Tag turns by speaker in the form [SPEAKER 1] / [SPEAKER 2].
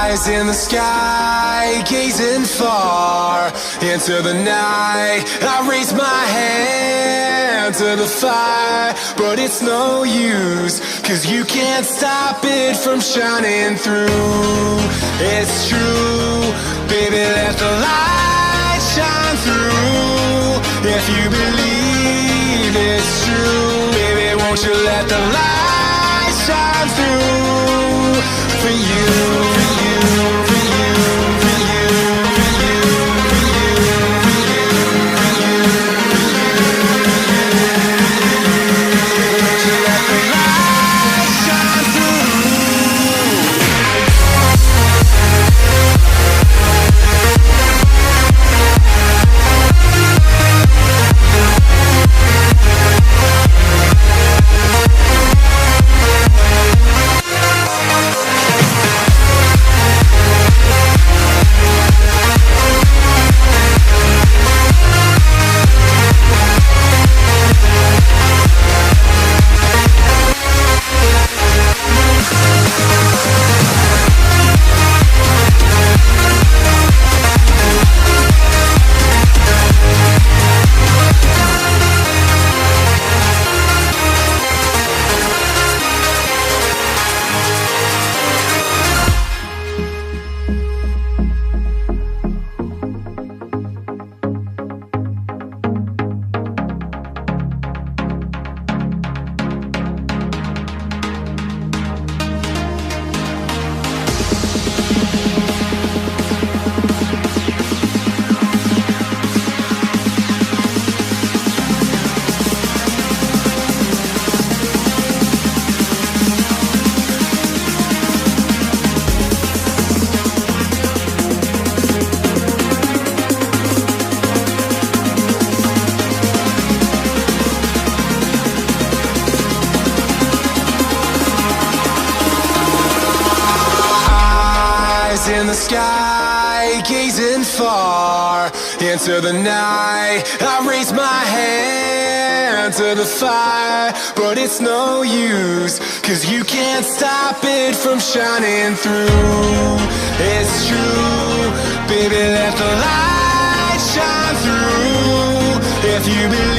[SPEAKER 1] Eyes in the sky, gazing far into the night. I raise my hand to the fire, but it's no use, 'cause you can't stop it from shining through. It's true, baby, let the light shine through. If you believe it's true, baby, won't you let the light shine through for you, for you, for you, for you, for you, for you, for you, for you, won't you let the light shine through? In the sky, gazing far into the night. I raise my hand to the fire, but it's no use, 'cause you can't stop it from shining through. It's true, baby, let the light shine through. If you believe